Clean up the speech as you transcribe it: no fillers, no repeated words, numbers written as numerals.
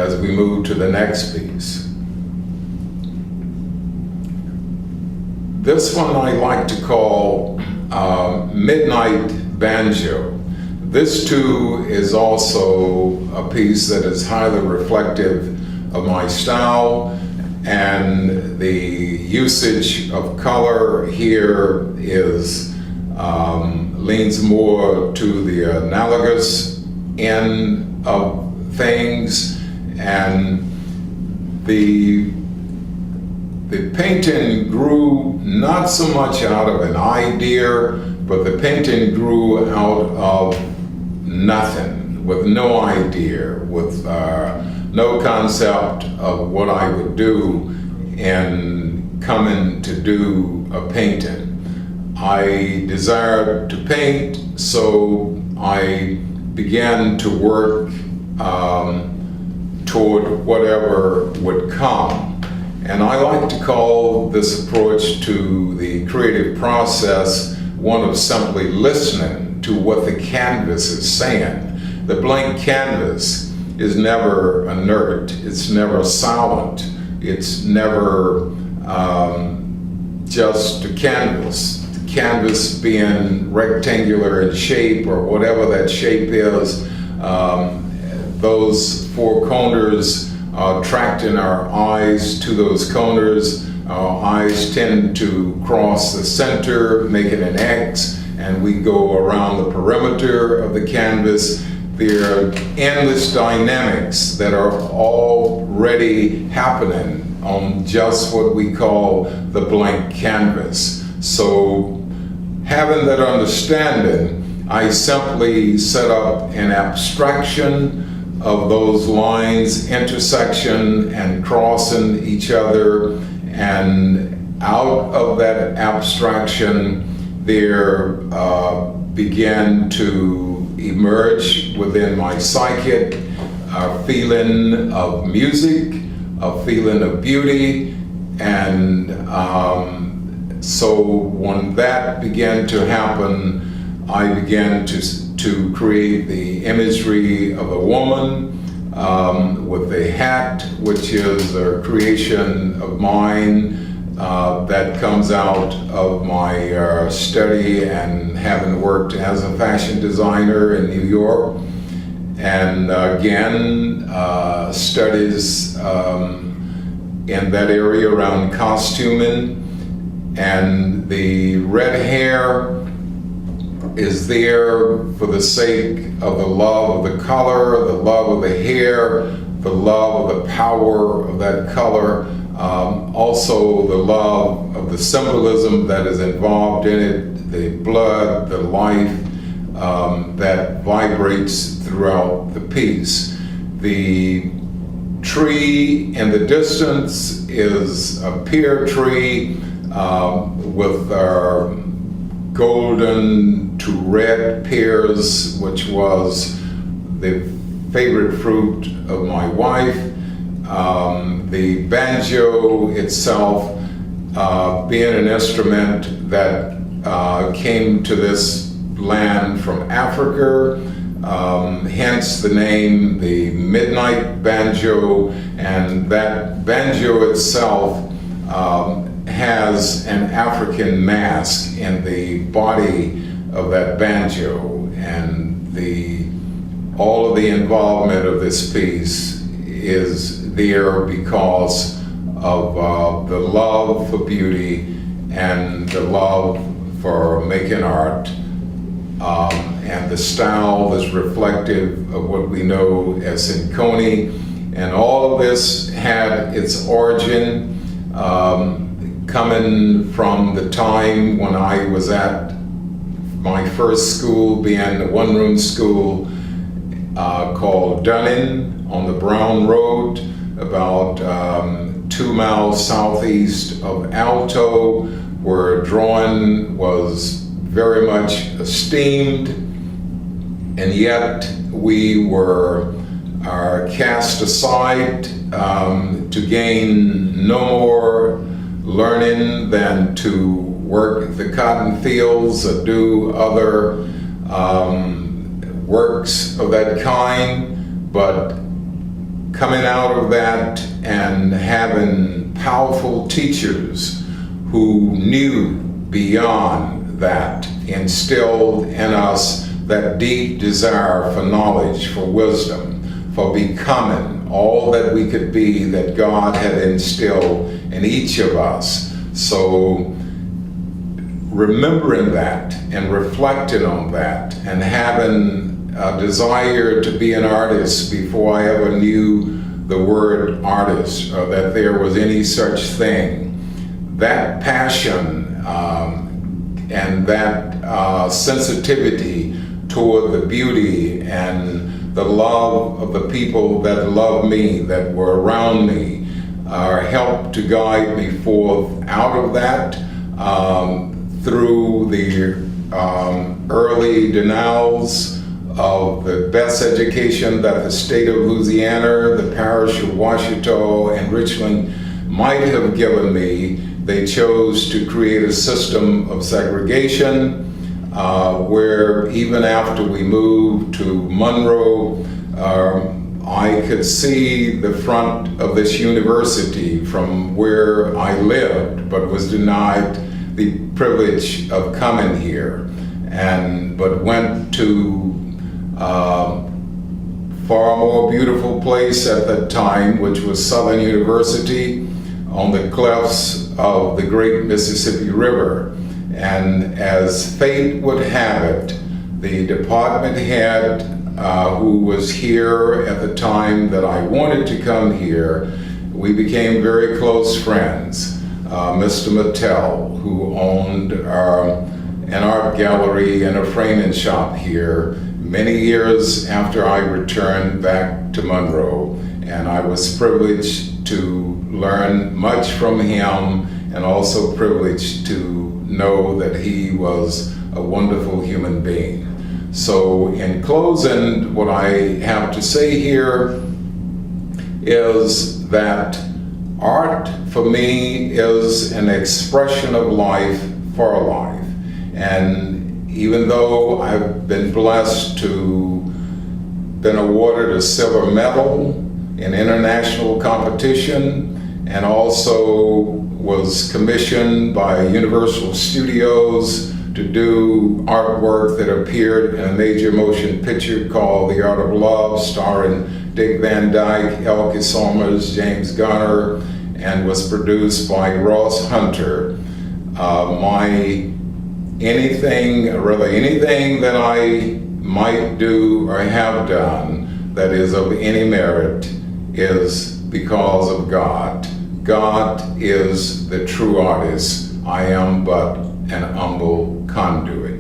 as we move to the next piece. This one I like to call Midnight Banjo. This too is also a piece that is highly reflective of my style, and the usage of color here is leans more to the analogous end of things, and the painting grew not so much out of an idea, but the painting grew out of nothing, with no idea, with no concept of what I would do in coming to do a painting. I desired to paint, so I began to work toward whatever would come. And I like to call this approach to the creative process one of simply listening to what the canvas is saying. The blank canvas is never inert, it's never silent, it's never just a canvas. The canvas being rectangular in shape, or whatever that shape is, those four corners attracting our eyes to those corners. Our eyes tend to cross the center, making an X, and we go around the perimeter of the canvas. There are endless dynamics that are already happening on just what we call the blank canvas. So, having that understanding, I simply set up an abstraction of those lines, intersection and crossing each other, and out of that abstraction there began to emerge within my psychic a feeling of music, a feeling of beauty, and so when that began to happen, I began to create the imagery of a woman with a hat, which is a creation of mine that comes out of my study and having worked as a fashion designer in New York, and again studies in that area around costuming. And the red hair is there for the sake of the love of the color, the love of the hair, the love of the power of that color, also the love of the symbolism that is involved in it, the blood, the life that vibrates throughout the piece. The tree in the distance is a pear tree with our golden to red pears, which was the favorite fruit of my wife. The banjo itself being an instrument that came to this land from Africa, hence the name, the Midnight Banjo, and that banjo itself has an African mask in the body of that banjo, and all of the involvement of this piece is there because of the love for beauty and the love for making art, and the style is reflective of what we know as Cincone. And all of this had its origin coming from the time when I was at my first school, being a one-room school called Dunning on the Brown Road, about 2 miles southeast of Alto, where drawing was very much esteemed, and yet we were cast aside to gain no more learning than to work the cotton fields or do other works of that kind, but coming out of that and having powerful teachers who knew beyond that, instilled in us that deep desire for knowledge, for wisdom, for becoming all that we could be that God had instilled in each of us. So remembering that and reflecting on that and having a desire to be an artist before I ever knew the word artist or that there was any such thing, that passion and that sensitivity toward the beauty and the love of the people that loved me, that were around me, helped to guide me forth out of that through the early denials of the best education that the state of Louisiana, the parish of Washita, and Richland might have given me. They chose to create a system of segregation where even after we moved to Monroe, I could see the front of this university from where I lived, but was denied the privilege of coming here, but went to far more beautiful place at that time, which was Southern University on the cliffs of the great Mississippi River. And as fate would have it, the department head who was here at the time that I wanted to come here, we became very close friends. Mr. Mattel, who owned an art gallery and a framing shop here many years after I returned back to Monroe. And I was privileged to learn much from him and also privileged to know that he was a wonderful human being. So in closing, what I have to say here is that art for me is an expression of life for life. And even though I've been blessed to been awarded a silver medal in international competition and also was commissioned by Universal Studios to do artwork that appeared in a major motion picture called The Art of Love, starring Dick Van Dyke, Elke Sommers, James Garner, and was produced by Ross Hunter. Anything that I might do or have done that is of any merit is because of God. God is the true artist. I am but an humble conduit.